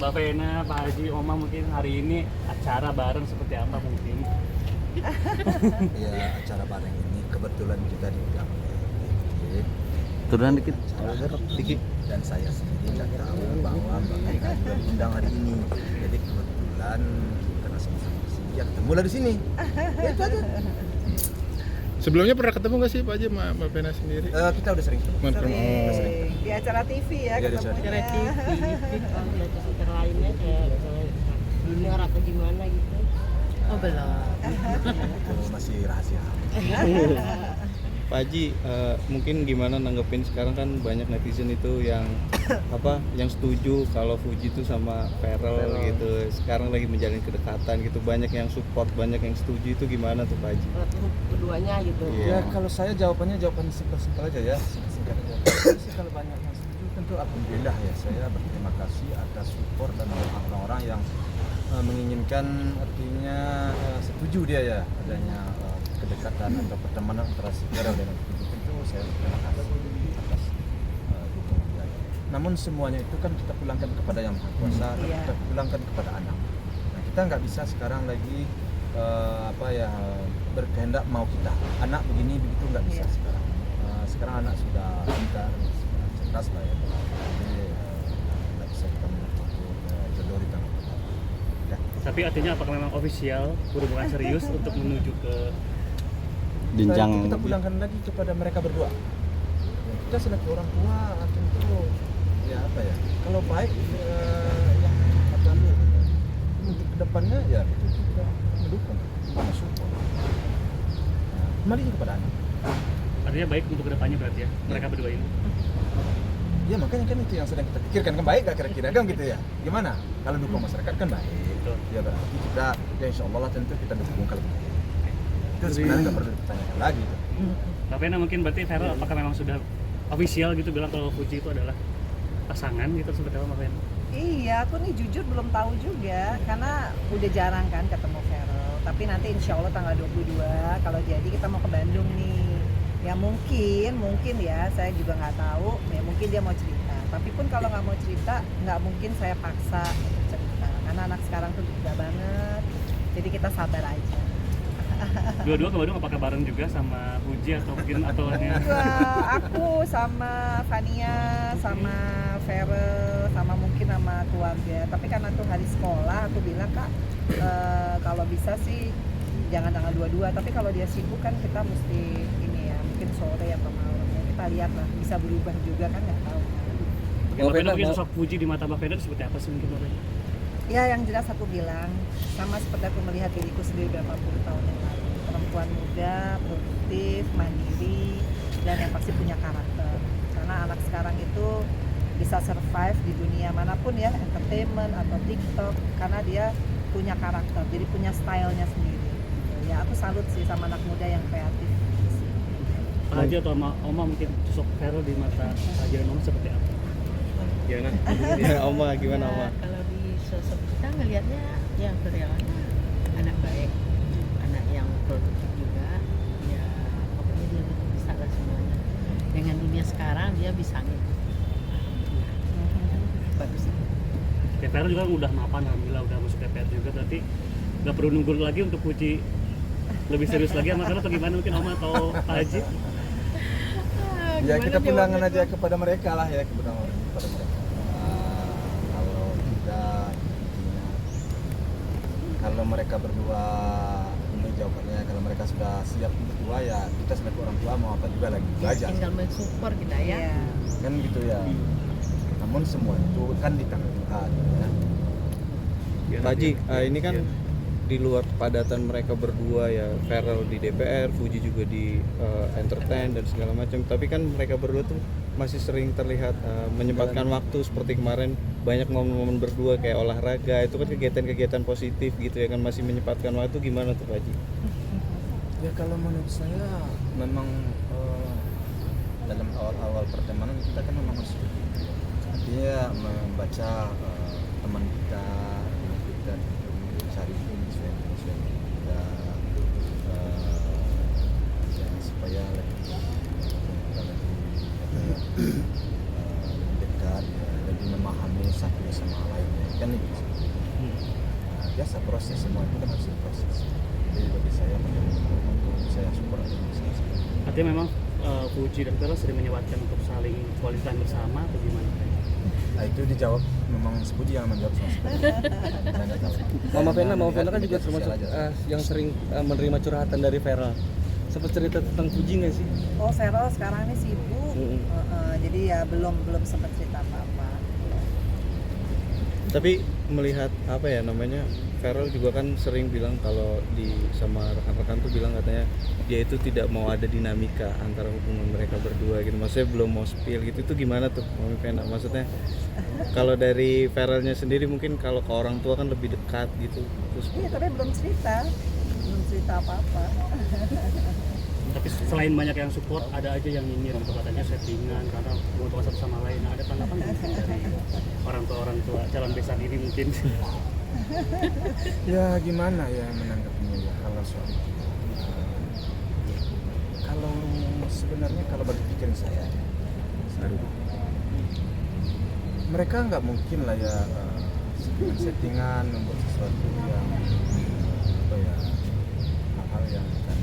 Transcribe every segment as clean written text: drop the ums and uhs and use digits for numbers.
Mbak Vena, Pak Haji, Oma mungkin hari ini acara bareng seperti apa mungkin? Ya, acara bareng ini kebetulan kita diundang oleh DPD. Turunan dikit. Dikit. Dan saya sendiri nggak tahu bahwa Mbak Vena juga diundang hari ini. Jadi kebetulan karena sama-sama di sini, ya ketemu lah di sini. Ya, itu aja. Sebelumnya pernah ketemu nggak sih Pak Haji sama Mbak Vena sendiri? Kita udah sering ketemu. Sering. Di acara TV ya Iya, di ketemunya. acara Kalau di acara lainnya kayak misalnya junior atau gimana gitu. Oh belum. Itu masih rahasia. Pak Haji, mungkin gimana nanggepin sekarang kan banyak netizen itu yang yang setuju kalau Fuji itu sama Ferrell gitu. Sekarang lagi menjalin kedekatan gitu. Banyak yang support, banyak yang setuju, itu gimana tuh Pak Haji? Keduanya gitu. Ya Iya. kalau saya jawaban simpel-simpel aja ya, singkat aja. Sih kalau banyak yang setuju tentu alhamdulillah ya, saya berterima kasih atas support dan orang-orang yang menginginkan, artinya setuju dia ya adanya kedekatan atau pertemanan antara si Ferrell dan Fuji. Tentu saya berterima kasih atas dukungan dia. Namun semuanya itu kan kita pulangkan kepada Yang Maha Kuasa dan Iya. kita pulangkan kepada anak. Nah, kita nggak bisa sekarang lagi berkehendak mau kita anak begini begitu, nggak bisa Iya. sekarang. Sekarang anak sudah pintar, sudah cerdas lah ya. Jadi nggak bisa kita menuntut jodoh di tangan Tuhan. Ya. Tapi artinya apakah memang ofisial berhubungan serius untuk menuju ke Setelah itu kita pulangkan lagi kepada mereka berdua. Ya, kita selaku orang tua tentu ya kalau baik yang ambil untuk kedepannya ya itu kita mendukung, kita support. Nah, kembali kepada anak. artinya baik untuk kedepannya berarti ya mereka berdua ini. Ya makanya kan itu yang sedang kita pikirkan, kan baik gak kira-kira kan gitu ya. Gimana? Kalau dukung masyarakat kan baik. Betul. Ya berarti kita ya insya Allah lah tentu kita dukung kalau baik. Itu sebenarnya nggak perlu ditanyakan lagi. Mbak Vena mungkin berarti Ferrell apakah memang sudah official gitu bilang kalau Fuji itu adalah pasangan gitu seperti apa Mbak Vena? Iya, aku nih jujur belum tahu juga karena udah jarang kan ketemu Ferrell. Tapi nanti insya Allah tanggal 22 kalau jadi kita mau ke Bandung nih. Ya mungkin ya, saya juga nggak tahu. Ya mungkin dia mau cerita. Tapi pun kalau nggak mau cerita, nggak mungkin saya paksa untuk cerita. Karena anak sekarang tuh muda banget. Jadi kita sabar aja. Dua-dua ke Bandung apakah bareng juga sama Fuji atau mungkin atau hanya Aku sama Fania, sama Ferrell, sama mungkin sama keluarga. Tapi karena tuh hari sekolah, aku bilang Kak, kalau bisa sih jangan tanggal 22. Tapi kalau dia sibuk kan kita mesti ini ya, mungkin sore atau malam. Ya, kita lihat lah, bisa berubah juga kan nggak tahu. Mbak Vena mungkin sosok Fuji di mata Mbak Vena itu seperti apa sih mungkin Mbak Vena? Ya yang jelas aku bilang sama seperti aku melihat diriku sendiri berapa puluh tahun yang lalu, perempuan muda, produktif, mandiri, dan yang pasti punya karakter. Karena anak sekarang itu bisa survive di dunia manapun ya, entertainment atau TikTok, karena dia punya karakter, jadi punya stylenya sendiri. Ya aku salut sih sama anak muda yang kreatif. Pak Haji atau Oma mungkin sosok Ferrell di mata Pak Haji dan Oma seperti apa? Gimana? Ya, Oma gimana Oma? Kalau di sosok kita ngelihatnya yang Ferrellnya anak baik, anak yang produktif juga. Ya pokoknya dia bisa lah semuanya. Dengan dunia sekarang dia bisa ngikut. Alhamdulillah. Bagus. Ya Ferrell juga udah mapan alhamdulillah, udah masuk DPR juga, berarti nggak perlu nunggu lagi untuk Fuji lebih serius lagi sama Ferrell atau gimana mungkin Oma atau Pak Haji? Ya kita pulangkan aja kepada mereka lah ya, kepada mereka. Kalau kita intinya, kalau mereka berdua ini jawabannya, kalau mereka sudah siap untuk tua ya kita sebagai orang tua mau apa juga lagi itu aja. Tinggal mensupport kita ya. Iya. Kan gitu ya. Namun semua itu kan di tangan Tuhan ya. Pak Haji, ini kan di luar kepadatan mereka berdua ya, Ferrell di DPR, Fuji juga di entertain dan segala macam. Tapi kan mereka berdua tuh masih sering terlihat menyempatkan waktu seperti kemarin banyak momen-momen berdua kayak olahraga, itu kan kegiatan-kegiatan positif gitu ya kan, masih menyempatkan waktu. Gimana tuh Pak Haji? Ya kalau menurut saya memang dalam awal-awal pertemanan kita kan memang harus artinya membaca teman kita cari sesuai kita ya, supaya lebih kita lebih dekat ya, lebih memahami satu sama lain ya. Kan menjalani gitu. Nah, biasa proses, semua itu kan harus diproses. Jadi bagi saya untuk saya support aja saya. Artinya memang Puji dan Vero sering menyewatkan untuk saling quality time bersama atau gimana? Nah itu dijawab memang Puji yang menjawab sama saya. Saya nggak tahu. Mama Vena Lihat kan di juga media sosial termasuk aja. yang sering menerima curhatan dari Feral. Sempat cerita tentang Puji nggak sih? Oh, Vero sekarang ini sibuk. Jadi ya belum sempat cerita apa-apa. Tapi melihat apa ya namanya, Feral juga kan sering bilang kalau sama rekan-rekan tuh bilang katanya dia itu tidak mau ada dinamika antara hubungan mereka berdua gitu. Maksudnya belum mau spill gitu. Itu gimana tuh Mami Vena? Maksudnya kalau dari Feralnya sendiri mungkin kalau ke orang tua kan lebih dekat gitu. Terus Iya, tapi belum cerita apa-apa. Tapi selain banyak yang support, ada aja yang nyinyir untuk katanya settingan karena kebutuhan satu sama lain. Nah, ada tanggapan mungkin dari orang tua calon besan ini mungkin? Ya gimana ya menanggapinya ya kalau soal itu. Kalau sebenarnya kalau bagi pikiran saya, mereka nggak mungkin lah ya dengan settingan membuat sesuatu yang apa ya hal-hal yang kan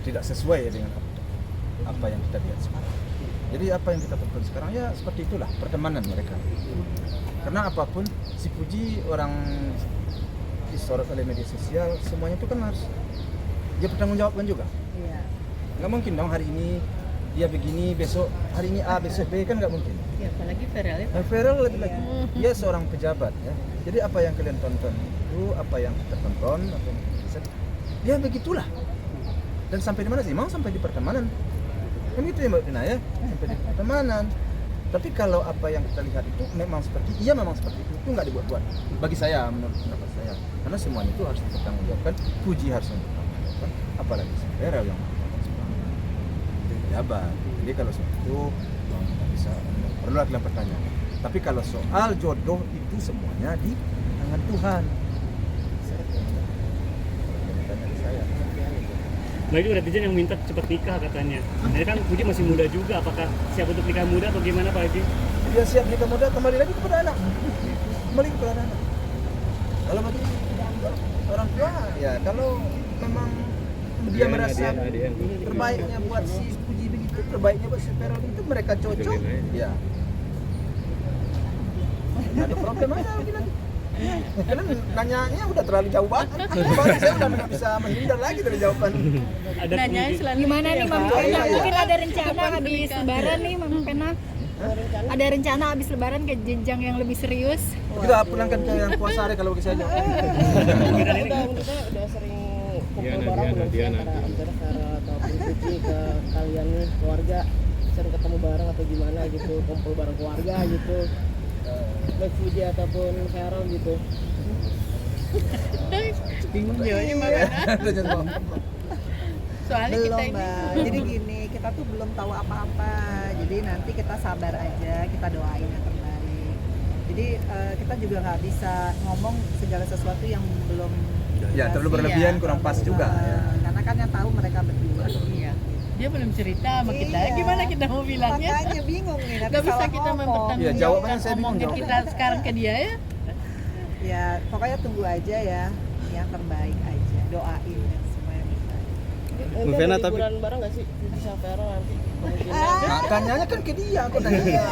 tidak sesuai ya dengan apa yang kita lihat sekarang. Jadi apa yang kita tonton sekarang ya seperti itulah pertemanan mereka. Karena apapun si Puji orang disorot oleh media sosial, semuanya itu kan harus dia bertanggungjawabkan juga. Iya. Nggak mungkin dong hari ini dia begini, besok hari ini A, besok B, kan nggak mungkin. Ya, apalagi Feral itu. Viral lagi-lagi, dia seorang pejabat ya. Jadi apa yang kalian tonton itu, apa yang kita tonton, apa yang kita riset, ya begitulah. Dan sampai di mana sih? Mau sampai di pertemanan. Kan gitu ya Mbak Dina ya, sampai di pertemanan. Tapi kalau apa yang kita lihat itu memang seperti itu nggak dibuat-buat. Bagi saya, menurut pendapat saya, karena semuanya itu harus dipertanggungjawabkan. Puji harus dipertanggungjawabkan, apalagi Viral yang jadi pejabat. Jadi kalau soal itu kita bisa perlu lagi pertanyaan. Tapi kalau soal jodoh itu semuanya di tangan Tuhan. Dari saya. Nah itu netizen yang minta cepat nikah katanya. Ini kan Puji masih muda juga, apakah siap untuk nikah muda atau gimana Pak Haji? Dia siap nikah muda, kembali lagi kepada anak. Kembali kepada anak. Kalau bagi orang tua ya kalau memang dia merasa terbaiknya buat si Puji begitu, terbaiknya buat si Feral begitu, mereka cocok ya. Nggak ada problem aja lagi. Kalian nanyanya udah terlalu jauh banget. Bahkan saya udah nggak bisa menghindar lagi dari jawaban. Ada Nanya kemungkinan- selalu Gimana gitu nih ya, Mama Pak? Pena? iya. Mungkin ada rencana habis lebaran nih Mama Pena? Ada rencana habis lebaran ke jenjang yang lebih serius? Kita pulangkan ke yang puasa hari kalau bagi saya. kemungkinan ini udah sering kumpul bareng belum sih antara Vera ataupun Puji ke kalian nih keluarga, sering ketemu bareng atau gimana gitu, kumpul bareng keluarga gitu, baik Puji ataupun Vera gitu. Bingung jawabnya Mbak Vena. Soalnya Belum kita ini Mbak. Jadi gini, kita tuh belum tahu apa-apa. Jadi nanti kita sabar aja, kita doain yang terbaik. Jadi kita juga nggak bisa ngomong segala sesuatu yang belum Ya terlalu berlebihan kurang pas juga ya. Karena kan yang tahu mereka berdua. iya. Dia belum cerita sama kita. Iya. Gimana kita mau bilangnya? Makanya bingung nih, nanti Gak bisa salah kita ngomong. Iya, mempertanggungjawabkan jawabannya saya bingung omongan jawabnya. kita sekarang ke dia ya. Ya pokoknya tunggu aja ya, yang terbaik aja. Doain ya semua yang bisa. Bu Vena, tapi- liburan bareng nggak sih Puji sama Vera nanti? Kemungkinan. Nah, tanyanya kan ke dia, aku nanya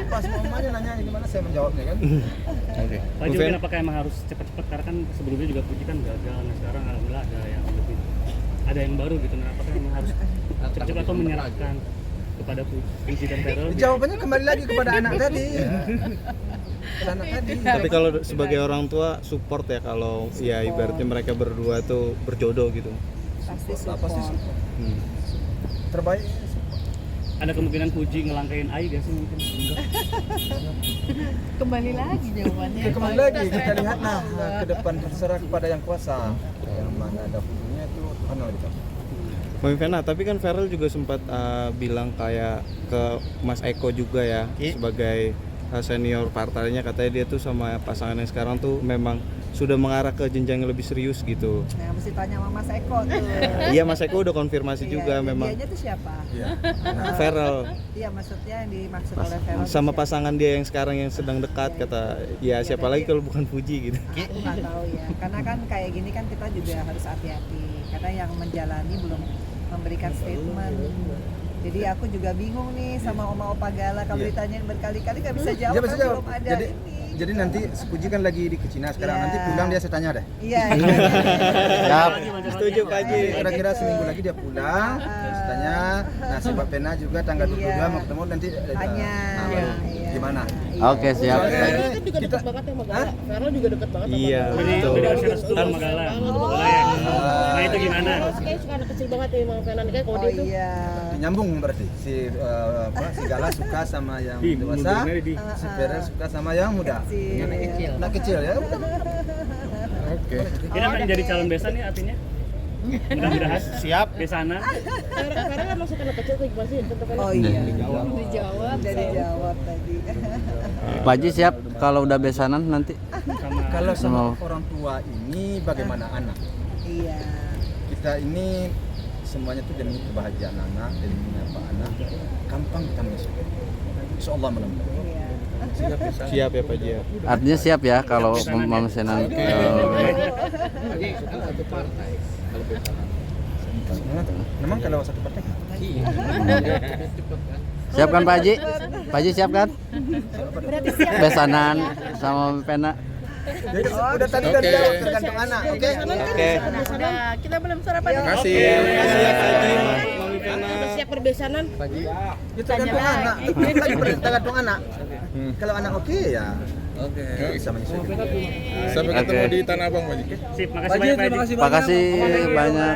pas mamanya nanya gimana saya menjawabnya kan. Oke. Pak Haji mungkin apakah emang harus cepat-cepat karena kan sebelumnya juga Puji kan gagal, nah sekarang alhamdulillah ada yang baru gitu. Nah apakah emang harus cepat-cepat atau menyerahkan kepada Puji dan Feral? Jawabannya kembali lagi kepada anak tadi. Kepada anak tadi. Tapi kalau sebagai orang tua support ya kalau ya ibaratnya mereka berdua tuh berjodoh gitu. Pasti Pasti support. Hmm. terbaik. Ada kemungkinan Puji ngelangkain Ai gak sih mungkin? Kembali lagi jawabannya. Kembali lagi kita lihat nah ke depan terserah kepada yang kuasa. Yang mana ada hukumnya itu Tuhan yang lebih tahu. Mami Vena, tapi kan Feral juga sempat bilang kayak ke Mas Eko juga ya sebagai senior partainya, katanya dia tuh sama pasangan yang sekarang tuh memang sudah mengarah ke jenjang yang lebih serius gitu. Nah, mesti tanya sama Mas Eko tuh. Iya, Mas Eko udah konfirmasi juga memang. Dianya tuh siapa? Iya. Feral Iya, maksudnya yang dimaksud oleh Vero sama tuh siapa? pasangan dia yang sekarang yang sedang dekat, kata ya siapa lagi kalau bukan Fuji gitu. Aku nggak tahu ya, karena kan kayak gini kan kita juga harus hati-hati, karena yang menjalani belum memberikan statement. Jadi aku juga bingung nih sama Oma Opa Gala, kalau Iya. ditanyain berkali-kali nggak bisa jawab, Dia bisa kan jawab. belum ada Jadi nanti Puji kan lagi di Cina sekarang, Iya. nanti pulang dia saya tanya deh. Iya. Siap. Setuju Pak Haji. Kira-kira seminggu lagi dia pulang, saya tanya. Nah, si Mbak Pena juga tanggal 22 mau ketemu nanti. Tanya. Nah, Iya. gimana? Oke, siap. Soalnya Vero kan juga kita- dekat banget sama Gala. Vero juga dekat banget sama Iya, Gala. Jadi betul. udah kasih restu sama Gala. Boleh ya? Nah itu gimana? Vero kayak suka anak kecil banget ya Bang Fenan, kayak kalau Oh dia tuh iya. Nyambung berarti si si Gala suka sama yang Di, dewasa, mundurnya di. si Vera suka sama yang muda. Kecil. Anak kecil ya. udah. Oke. Ini akan jadi calon besan nih artinya? Mudah-mudahan. Siap. Besana. Vero kan masuk anak kecil kayak gimana sih? Tentu kan Oh iya. Dijawab. Udah dijawab tadi. Pak Haji siap kalau udah besanan nanti. Sama Kalau sama Mau. orang tua ini bagaimana anak? Iya. Kita ini semuanya tuh demi kebahagiaan anak, demi apa anak. Gampang kita masuk. Insyaallah mudah-mudahan. Iya. Siap ya Pak Haji ya. Artinya siap ya kalau memesanan. Memang kalau satu partai Siap kan Pak Haji? Pak Haji siap kan? Berarti siap. Besanan sama pena. jadi udah tadi udah Oke. dijawab tergantung anak, oke? Oke. Udah, kita belum sarapan. Terima kasih ya Pak Haji, Mami Pena. udah siap perbesanan. Ya tergantung anak. Lagi tergantung anak. Kalau anak oke ya. Oke. Bisa menyesuaikan. Sampai ketemu Oke. di Tanah Abang Pak Haji. Sip, makasih banyak Pak Haji. Makasih banyak.